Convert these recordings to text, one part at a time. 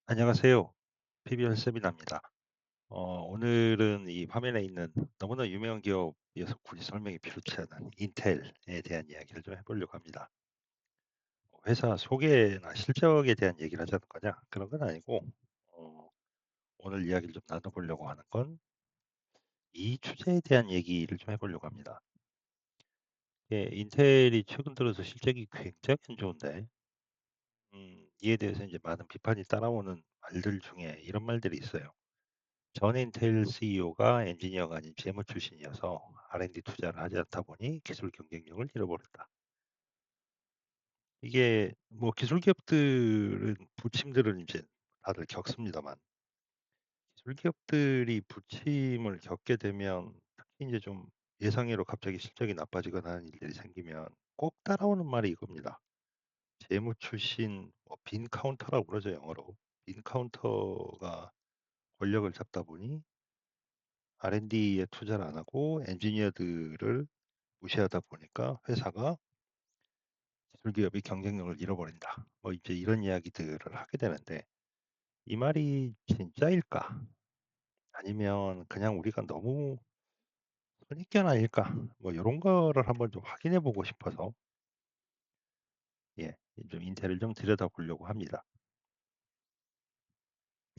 안녕하세요. PBR 세미나입니다. 오늘은 이 화면에 있는 너무나 유명한 기업이어서 굳이 설명이 필요치 않은 인텔에 대한 이야기를 좀 해보려고 합니다. 회사 소개나 실적에 대한 얘기를 하자는 거냐? 그런 건 아니고, 어, 오늘 이야기를 좀 나눠보려고 하는 건 이 주제에 대한 얘기를 좀 해보려고 합니다. 예, 인텔이 최근 들어서 실적이 굉장히 안 좋은데, 이에 대해서 이제 많은 비판이 따라오는 말들 중에 이런 말들이 있어요. 전 인텔 CEO가 엔지니어가 아닌 재무 출신이어서 R&D 투자를 하지 않다 보니 기술 경쟁력을 잃어버렸다. 이게 뭐 기술 기업들은 부침들은 이제 다들 겪습니다만 기술 기업들이 부침을 겪게 되면 특히 이제 좀 예상외로 갑자기 실적이 나빠지거나 하는 일들이 생기면 꼭 따라오는 말이 이겁니다. 재무 출신 빈 카운터라고 그러죠 영어로. 빈 카운터가 권력을 잡다 보니 R&D에 투자를 안 하고 엔지니어들을 무시하다 보니까 회사가 기술 기업이 경쟁력을 잃어버린다. 뭐 이제 이런 이야기들을 하게 되는데 이 말이 진짜일까? 아니면 그냥 우리가 너무 선입견 아닐까? 뭐 이런 거를 한번 좀 확인해 보고 싶어서 예, 좀 인텔을 좀 들여다보려고 합니다.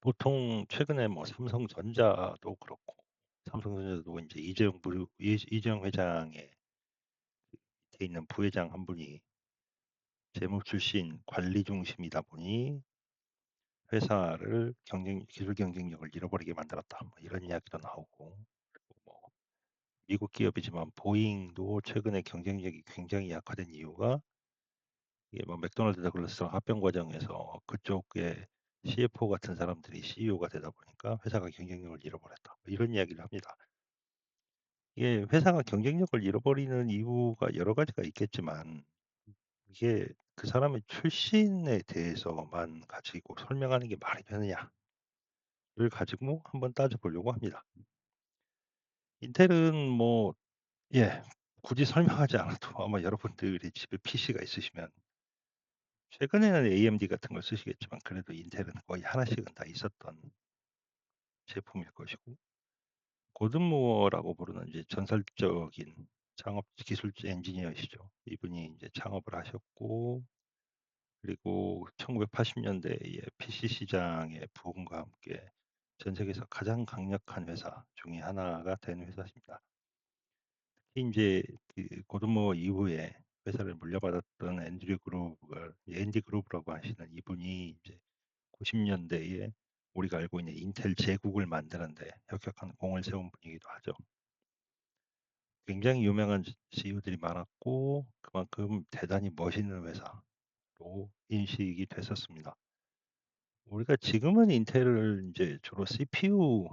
보통 최근에 뭐 삼성전자도 그렇고 삼성전자도 이제 이재용 회장의 밑에 있는 부회장 한 분이 재무 출신 관리 중심이다 보니 회사를 기술 경쟁력을 잃어버리게 만들었다. 뭐 이런 이야기도 나오고, 뭐 미국 기업이지만 보잉도 최근에 경쟁력이 굉장히 약화된 이유가 이게 뭐 맥도날드 더글라스랑 합병 과정에서 그쪽에 CFO 같은 사람들이 CEO가 되다 보니까 회사가 경쟁력을 잃어버렸다. 뭐 이런 이야기를 합니다. 이게 회사가 경쟁력을 잃어버리는 이유가 여러 가지가 있겠지만 이게 그 사람의 출신에 대해서만 가지고 설명하는 게 말이 되느냐를 가지고 한번 따져보려고 합니다. 인텔은 뭐, 예, 굳이 설명하지 않아도 아마 여러분들이 집에 PC가 있으시면 최근에는 AMD 같은 걸 쓰시겠지만 그래도 인텔은 거의 하나씩은 다 있었던 제품일 것이고 고든 무어라고 부르는 이제 전설적인 창업 기술 엔지니어시죠. 이분이 이제 창업을 하셨고 그리고 1980년대에 PC 시장의 부흥과 함께 전 세계에서 가장 강력한 회사 중에 하나가 된 회사입니다. 특히 이제 그 고든모 이후에 회사를 물려받았던 앤디 그루브라고 하시는 이분이 이제 90년대에 우리가 알고 있는 인텔 제국을 만드는데 혁혁한 공을 세운 분이기도 하죠. 굉장히 유명한 CEO들이 많았고 그만큼 대단히 멋있는 회사로 인식이 됐었습니다. 우리가 지금은 인텔을 이제 주로 CPU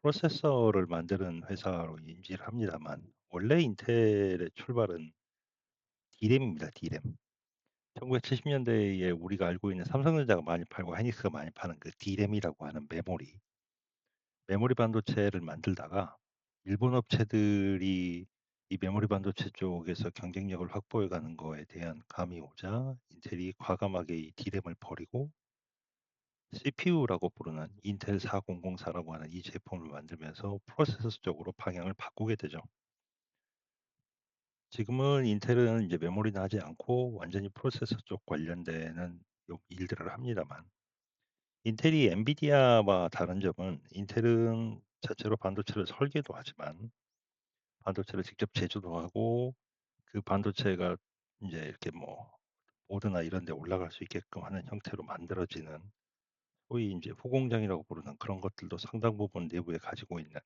프로세서를 만드는 회사로 인지를 합니다만 원래 인텔의 출발은 D램입니다. D램. 1970년대에 우리가 알고 있는 삼성전자가 많이 팔고 하이닉스가 많이 파는 그 D램이라고 하는 메모리 반도체를 만들다가 일본 업체들이 이 메모리 반도체 쪽에서 경쟁력을 확보해 가는 거에 대한 감이 오자 인텔이 과감하게 이 D램을 버리고 CPU라고 부르는 인텔 4004라고 하는 이 제품을 만들면서 프로세서 쪽으로 방향을 바꾸게 되죠. 지금은 인텔은 이제 메모리는 하지 않고 완전히 프로세서 쪽 관련되는 일들을 합니다만 인텔이 엔비디아와 다른 점은 인텔은 자체로 반도체를 설계도 하지만 반도체를 직접 제조도 하고 그 반도체가 이제 이렇게 뭐 보드나 이런 데 올라갈 수 있게끔 하는 형태로 만들어지는 소위 이제 후공장이라고 부르는 그런 것들도 상당 부분 내부에 가지고 있는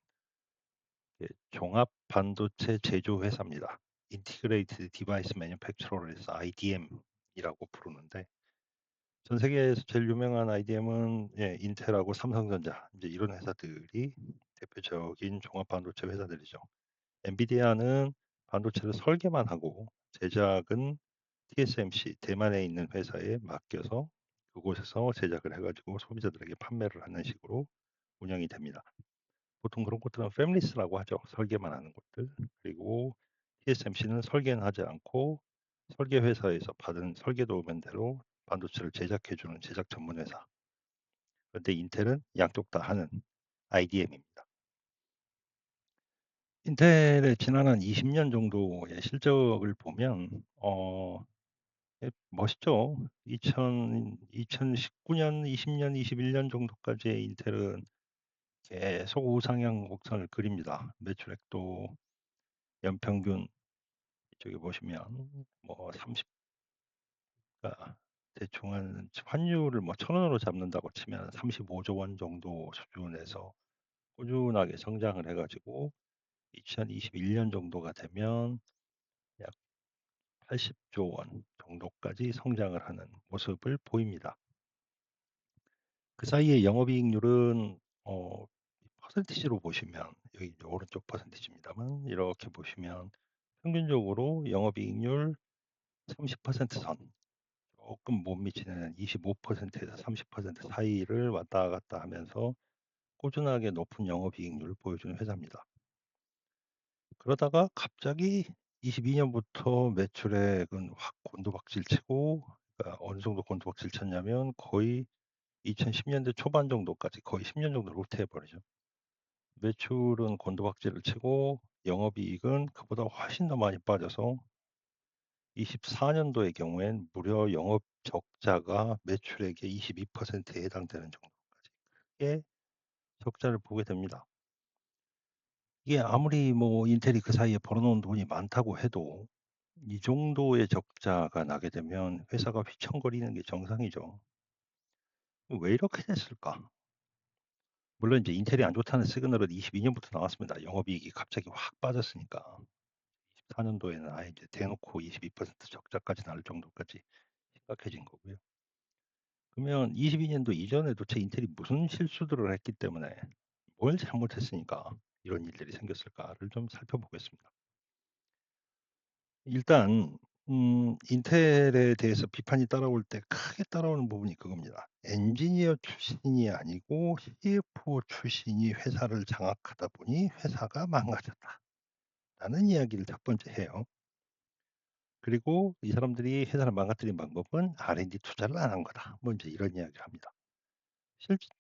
종합 반도체 제조 회사입니다. Integrated Device Manufacturer에서 IDM이라고 부르는데 전 세계에서 제일 유명한 IDM은 예, 인텔하고 삼성전자 이제 이런 회사들이 대표적인 종합 반도체 회사들이죠. 엔비디아는 반도체를 설계만 하고 제작은 TSMC 대만에 있는 회사에 맡겨서 그곳에서 제작을 해가지고 소비자들에게 판매를 하는 식으로 운영이 됩니다. 보통 그런 것들은 패밀리스라고 하죠. 설계만 하는 것들. 그리고 TSMC는 설계는 하지 않고 설계 회사에서 받은 설계 도면대로 반도체를 제작해주는 제작 전문 회사. 그런데 인텔은 양쪽 다 하는 IDM입니다. 인텔의 지난 한 20년 정도의 실적을 보면 멋있죠. 2019년, 20년, 21년 정도까지의 인텔은 계속 우상향 곡선을 그립니다. 매출액도 연평균 저기 보시면 뭐 30가 대충 한 환율을 뭐 1,000원으로 잡는다고 치면 35조 원 정도 수준에서 꾸준하게 성장을 해가지고 2021년 정도가 되면 약 80조 원 정도까지 성장을 하는 모습을 보입니다. 그 사이에 영업이익률은 퍼센티지로 보시면 여기 이제 오른쪽 퍼센티지입니다만 이렇게 보시면 평균적으로 영업이익률 30% 선, 조금 못 미치는 25%에서 30% 사이를 왔다 갔다 하면서 꾸준하게 높은 영업이익률을 보여주는 회사입니다. 그러다가 갑자기 22년부터 매출액은 확 곤두박질 치고, 그러니까 어느 정도 곤두박질 쳤냐면 거의 2010년대 초반 정도까지 거의 10년 정도 로테해버리죠. 매출은 곤두박질을 치고 영업이익은 그보다 훨씬 더 많이 빠져서 24년도의 경우엔 무려 영업 적자가 매출액의 22%에 해당되는 정도까지 크게 적자를 보게 됩니다. 이게 아무리 뭐 인텔이 그 사이에 벌어놓은 돈이 많다고 해도 이 정도의 적자가 나게 되면 회사가 휘청거리는 게 정상이죠. 왜 이렇게 됐을까? 물론 이제 인텔이 안 좋다는 시그널은 22년부터 나왔습니다. 영업이익이 갑자기 확 빠졌으니까. 24년도에는 아예 이제 대놓고 22% 적자까지 날 정도까지 심각해진 거고요. 그러면 22년도 이전에 도대체 인텔이 무슨 실수들을 했기 때문에 뭘 잘못했으니까 이런 일들이 생겼을까를 좀 살펴보겠습니다. 일단 인텔에 대해서 비판이 따라올 때 크게 따라오는 부분이 그겁니다. 엔지니어 출신이 아니고 CFO 출신이 회사를 장악하다 보니 회사가 망가졌다라는 이야기를 첫 번째 해요. 그리고 이 사람들이 회사를 망가뜨린 방법은 R&D 투자를 안 한 거다. 뭐 이제 이런 이야기를 합니다.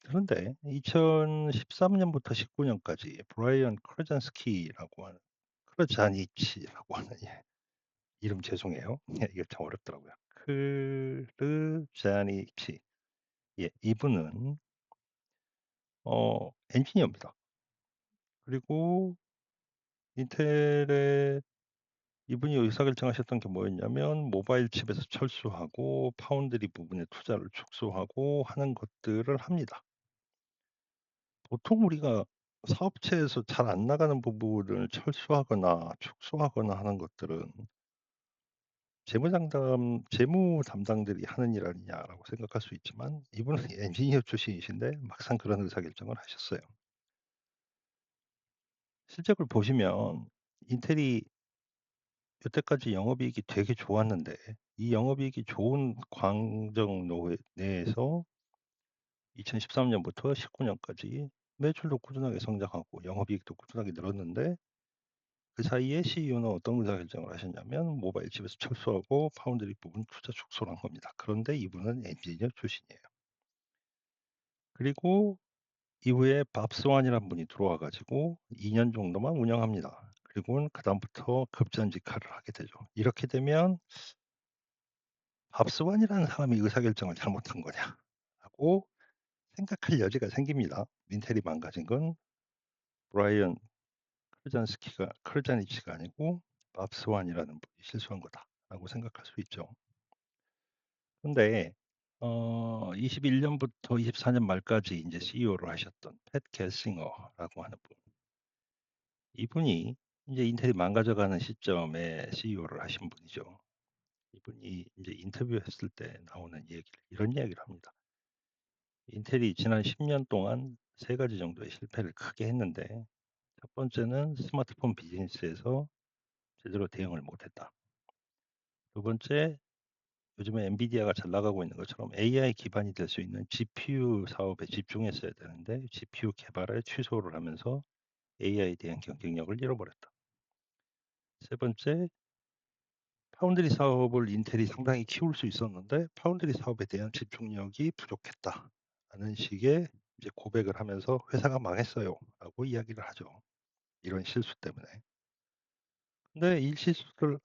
그런데 2013년부터 19년까지 브라이언 크루잔스키라고 하는 크루자니치라고 하는 이름 죄송해요. 이게 참 어렵더라고요. 크루자니치. 이분은 엔지니어입니다. 그리고 인텔의 이분이 의사결정하셨던 게 뭐였냐면 모바일 칩에서 철수하고 파운드리 부분에 투자를 축소하고 하는 것들을 합니다. 보통 우리가 사업체에서 잘 안 나가는 부분을 철수하거나 축소하거나 하는 것들은 재무 담당들이 하는 일 아니냐라고 생각할 수 있지만 이분은 엔지니어 출신이신데 막상 그런 의사결정을 하셨어요. 실적을 보시면 인텔이 여태까지 영업이익이 되게 좋았는데 이 영업이익이 좋은 광정 내에서 2013년부터 19년까지 매출도 꾸준하게 성장하고 영업이익도 꾸준하게 늘었는데 그 사이에 CEO는 어떤 의사결정을 하셨냐면 모바일 칩에서 철수하고 파운드리 부분 투자 축소를 한 겁니다. 그런데 이분은 엔지니어 출신이에요. 그리고 이후에 밥스완이라는 분이 들어와 가지고 2년 정도만 운영합니다. 그리고는 그다음부터 급전직하를 하게 되죠. 이렇게 되면 '밥스완이라는 사람이 의사결정을 잘못한 거냐?'라고 생각할 여지가 생깁니다. 인텔이 망가진 건 브라이언 크루자니치가 아니고 밥스완이라는 분이 실수한 거다라고 생각할 수 있죠. 근데 21년부터 24년 말까지 인제 CEO를 하셨던 팻 갤싱어라고 하는 분. 이분이 인제 인텔이 망가져가는 시점에 CEO를 하신 분이죠. 이분이 인제 인터뷰했을 때 나오는 얘기를 이런 이야기를 합니다. 인텔이 지난 10년 동안 3가지 정도의 실패를 크게 했는데 첫 번째는 스마트폰 비즈니스에서 제대로 대응을 못 했다. 두 번째, 요즘에 엔비디아가 잘 나가고 있는 것처럼 AI 기반이 될 수 있는 GPU 사업에 집중했어야 되는데 GPU 개발에 취소를 하면서 AI에 대한 경쟁력을 잃어버렸다. 세 번째, 파운드리 사업을 인텔이 상당히 키울 수 있었는데 파운드리 사업에 대한 집중력이 부족했다라는 하는 식의 이제 고백을 하면서 "회사가 망했어요."라고 이야기를 하죠, 이런 실수 때문에. 근데 이 실수를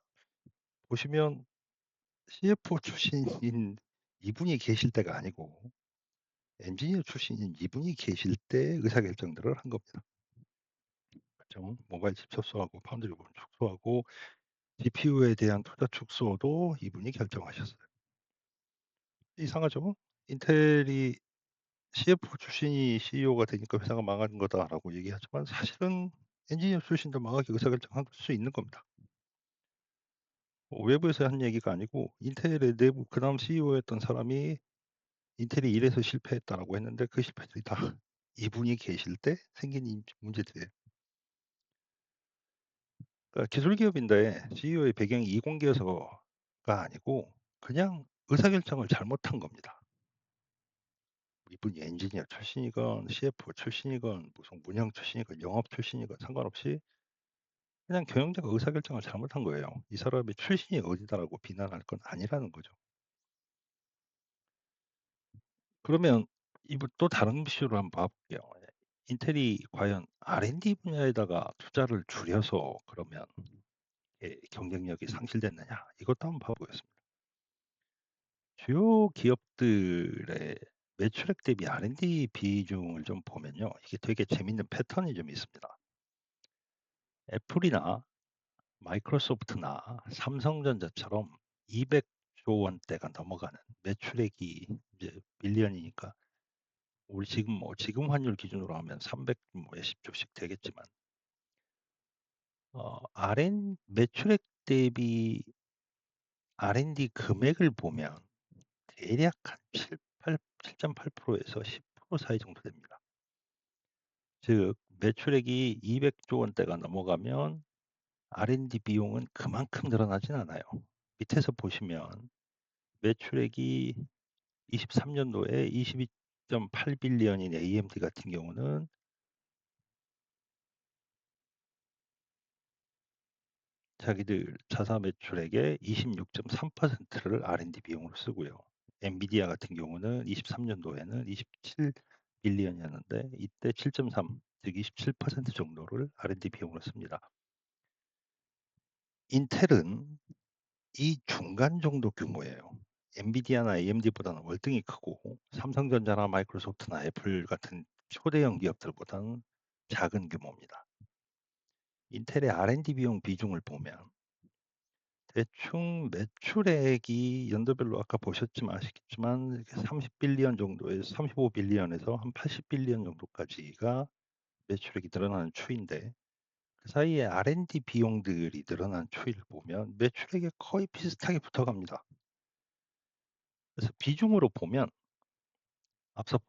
보시면 CFO 출신인 이분이 계실 때가 아니고 엔지니어 출신인 이분이 계실 때 의사결정들을 한 겁니다. 그죠? 모바일 칩 접수하고 파운드리 부분 축소하고 GPU에 대한 투자 축소도 이분이 결정하셨어요. 이상하죠? 인텔이 CFO 출신이 CEO가 되니까 "회사가 망하는 거다."라고 얘기하지만 사실은 엔지니어 출신도 망하게 의사결정할 수 있는 겁니다. 외부에서 한 얘기가 아니고 인텔의 내부 그다음 CEO였던 사람이 "인텔이 이래서 실패했다."라고 했는데 그 실패들이 다 이분이 계실 때 생긴 문제들이에요. 그러니까 기술 기업인데 CEO의 배경이 이공계여서가 아니고 그냥 의사결정을 잘못한 겁니다. 이분이 엔지니어 출신이건 CFO 출신이건 무슨 문양 출신이건 영업 출신이건 상관없이 그냥 경영자가 의사결정을 잘못한 거예요. 이 사람의 출신이 어디다라고 비난할 건 아니라는 거죠. 그러면 이분 또 다른 이슈로 한번 봐 볼게요. 인텔이 과연 R&D 분야에다가 투자를 줄여서 그러면 경쟁력이 상실됐느냐? 이것도 한번 봐 보겠습니다. 주요 기업들의 매출액 대비 R&D 비중을 좀 보면요. 이게 되게 재밌는 패턴이 좀 있습니다. 애플이나 마이크로소프트나 삼성전자처럼 200조 원대가 넘어가는 매출액이 이제 빌리언이니까 우리 지금 환율 기준으로 하면 300 몇십 조씩 되겠지만 매출액 대비 R&D 금액을 보면 대략 한 7.8% 에서 10% 사이 정도 됩니다. 즉 매출액이 200조 원대가 넘어가면 R&D 비용은 그만큼 늘어나진 않아요. 밑에서 보시면 매출액이 23 년도에 22.8 빌리언인 AMD 같은 경우는 자기들 자사 매출액의 26.3%를 R&D 비용으로 쓰고요. 엔비디아 같은 경우는 23 년도에는 27 빌리언이었는데 이때 7.3, 즉 27% 정도를 R&D 비용으로 씁니다. 인텔은 이 중간 정도 규모예요. 엔비디아나 AMD보다는 월등히 크고 삼성전자나 마이크로소프트나 애플 같은 초대형 기업들보다는 작은 규모입니다. 인텔의 R&D 비용 비중을 보면 대충 매출액이 연도별로 아까 보셨지만 아시겠지만 30 빌리언 정도에서 35 빌리언에서 한 80 빌리언 정도까지가 매출액이 늘어나는 추이인데 그 사이에 R&D 비용들이 늘어난 추이를 보면 매출액에 거의 비슷하게 붙어갑니다. 그래서 비중으로 보면 앞서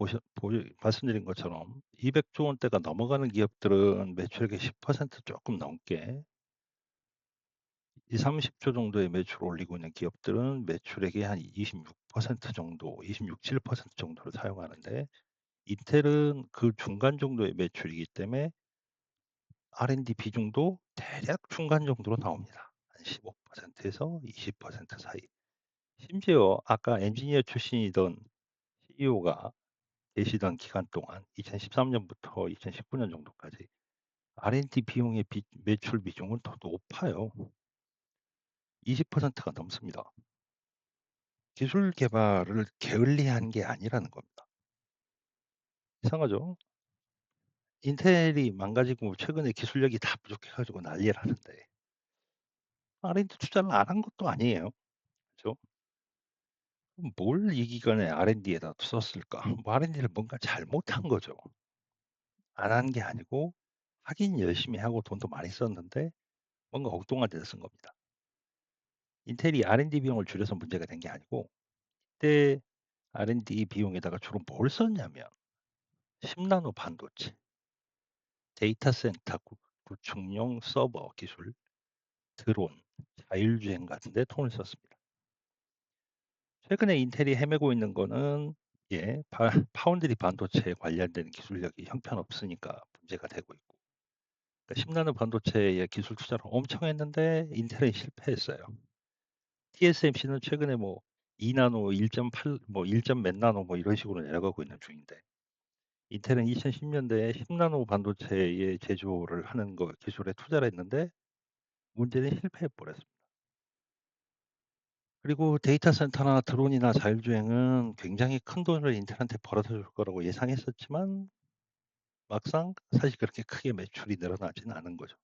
말씀드린 것처럼 200조 원대가 넘어가는 기업들은 매출액의 10% 조금 넘게 20-30조 정도의 매출을 올리고 있는 기업들은 매출액의 한 26% 정도, 26-7% 정도를 사용하는데 인텔은 그 중간 정도의 매출이기 때문에 R&D 비중도 대략 중간 정도로 나옵니다. 한 15%에서 20% 사이. 심지어 아까 엔지니어 출신이던 CEO가 계시던 기간 동안 2013 년부터 2019년 정도까지 R&D 비용의 매출 비중은 더 높아요. 20%가 넘습니다. 기술 개발을 게을리한 게 아니라는 겁니다. 이상하죠? 인텔이 망가지고 최근에 기술력이 다 부족해 가지고 난리를 하는데 R&D 투자를 안 한 것도 아니에요. 그죠? 그럼 뭘 이 기간에 R&D에다 썼을까? 뭐 R&D를 뭔가 잘못한 거죠. 안 한 게 아니고 하긴 열심히 하고 돈도 많이 썼는데 뭔가 엉뚱한 데서 쓴 겁니다. 인텔이 R&D 비용을 줄여서 문제가 된 게 아니고 그때 R&D 비용에다가 주로 뭘 썼냐면 10나노 반도체, 데이터 센터 구축용 서버 기술, 드론, 자율주행 같은 데 돈을 썼습니다. 최근에 인텔이 헤매고 있는 거는 파운드리 반도체에 관련된 기술력이 형편없으니까 문제가 되고 있고 그러니까 10나노 반도체에 기술 투자를 엄청 했는데 인텔은 실패했어요. TSMC는 최근에 뭐 2 나노, 1.8 뭐 1. 몇 나노 뭐 이런 식으로 내려가고 있는 중인데 인텔은 2010 년대에 10 나노 반도체의 제조를 하는 거 기술에 투자를 했는데 문제는 실패해 버렸습니다. 그리고 데이터 센터나 드론이나 자율주행은 굉장히 큰 돈을 인텔한테 벌어다 줄 거라고 예상했었지만 막상 사실 그렇게 크게 매출이 늘어나지는 않은 거죠.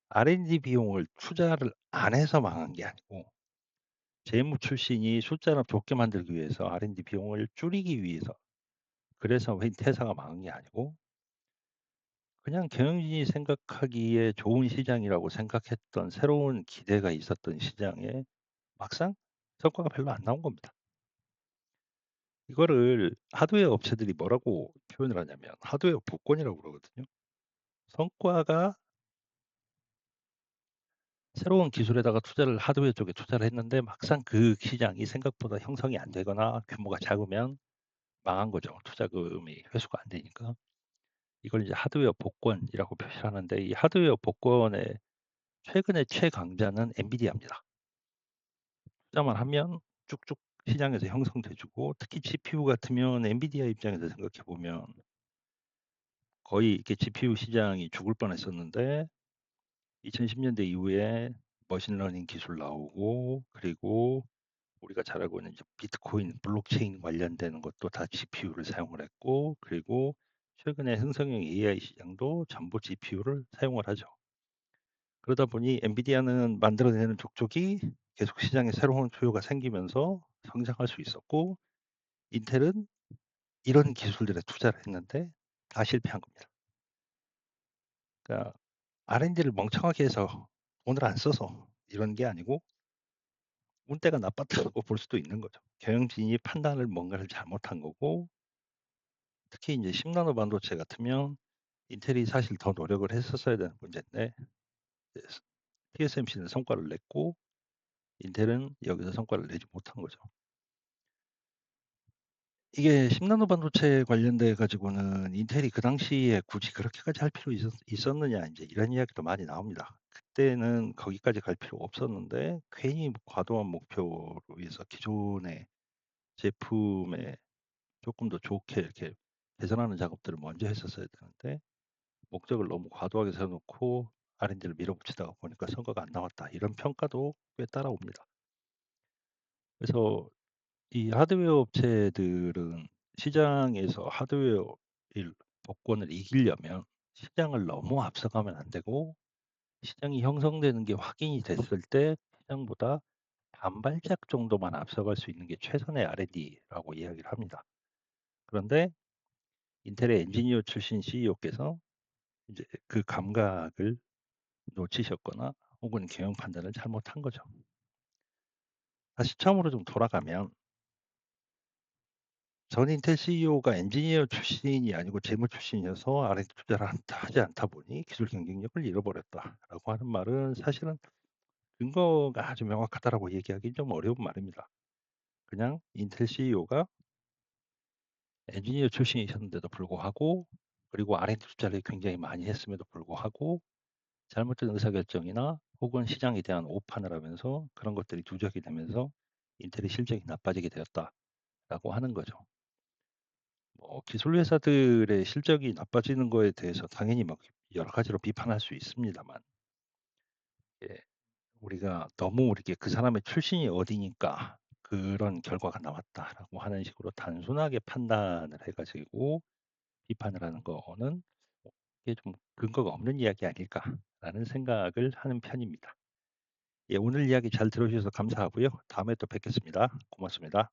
R&D 비용을 투자를 안 해서 망한 게 아니고 재무 출신이 숫자를 좋게 만들기 위해서 R&D 비용을 줄이기 위해서 그래서 회사가 망한 게 아니고 그냥 경영진이 생각하기에 좋은 시장이라고 생각했던 새로운 기대가 있었던 시장에 막상 성과가 별로 안 나온 겁니다. 이거를 하드웨어 업체들이 뭐라고 표현을 하냐면 하드웨어 복권이라고 그러거든요. 성과가 새로운 기술에다가 투자를 하드웨어 쪽에 투자를 했는데 막상 그 시장이 생각보다 형성이 안 되거나 규모가 작으면 망한 거죠. 투자금이 회수가 안 되니까. 이걸 이제 하드웨어 복권이라고 표시하는데 이 하드웨어 복권의 최근의 최강자는 엔비디아입니다. 투자만 하면 쭉쭉 시장에서 형성돼 주고 특히 GPU 같으면 엔비디아 입장에서 생각해 보면 거의 이렇게 GPU 시장이 죽을 뻔했었는데 2010 년대 이후에 머신러닝 기술 나오고 그리고 우리가 잘 알고 있는 이제 비트코인, 블록체인 관련되는 것도 다 GPU를 사용을 했고 그리고 최근에 흥성형 AI 시장도 전부 GPU를 사용을 하죠. 그러다 보니 엔비디아는 만들어내는 족족이 계속 시장에 새로운 수요가 생기면서 성장할 수 있었고 인텔은 이런 기술들에 투자를 했는데 다 실패한 겁니다. 그러니까 R&D를 멍청하게 해서 돈을 안 써서 이런 게 아니고 운때가 나빴다고 볼 수도 있는 거죠. 경영진이 판단을 뭔가를 잘못한 거고 특히 이제10 나노 반도체 같으면 인텔이 사실 더 노력을 했었어야 되는 문제인데 TSMC는 성과를 냈고 인텔은 여기서 성과를 내지 못한 거죠. 이게 10 나노 반도체 관련돼 가지고는 인텔이 그 당시에 굳이 그렇게까지 할 필요 있었느냐 인제 이런 이야기도 많이 나옵니다. 그때는 거기까지 갈 필요가 없었는데 괜히 과도한 목표로 위해서 기존의 제품에 조금 더 좋게 이렇게 개선하는 작업들을 먼저 했었어야 되는데 목적을 너무 과도하게 세워 놓고 R&D를 밀어붙이다가 보니까 성과가 안 나왔다. 이런 평가도 꽤 따라옵니다. 그래서 이 하드웨어 업체들은 시장에서 하드웨어 복권을 이기려면 시장을 너무 앞서가면 안 되고 시장이 형성되는 게 확인이 됐을 때 시장보다 반발짝 정도만 앞서갈 수 있는 게 최선의 R&D라고 이야기를 합니다. 그런데 인텔의 엔지니어 출신 CEO께서 이제 그 감각을 놓치셨거나 혹은 경영 판단을 잘못한 거죠. 다시 처음으로 좀 돌아가면 전 인텔 CEO가 엔지니어 출신이 아니고 재무 출신이어서 R&D 투자를 하지 않다 보니 기술 경쟁력을 잃어버렸다라고 하는 말은 사실은 근거가 아주 명확하다라고 얘기하기 좀 어려운 말입니다. 그냥 인텔 CEO가 엔지니어 출신이셨는데도 불구하고 그리고 R&D 투자를 굉장히 많이 했음에도 불구하고 잘못된 의사결정이나 혹은 시장에 대한 오판을 하면서 그런 것들이 누적이 되면서 인텔의 실적이 나빠지게 되었다라고 하는 거죠. 뭐 기술 회사들의 실적이 나빠지는 거에 대해서 당연히 막 여러 가지로 비판할 수 있습니다만 예 우리가 너무 이렇게 그 사람의 출신이 어디니까 그런 결과가 나왔다라고 하는 식으로 단순하게 판단을 해 가지고 비판을 하는 거는 이게 좀 근거가 없는 이야기 아닐까라는 생각을 하는 편입니다. 예 오늘 이야기 잘 들어 주셔서 감사하고요. 다음에 또 뵙겠습니다. 고맙습니다.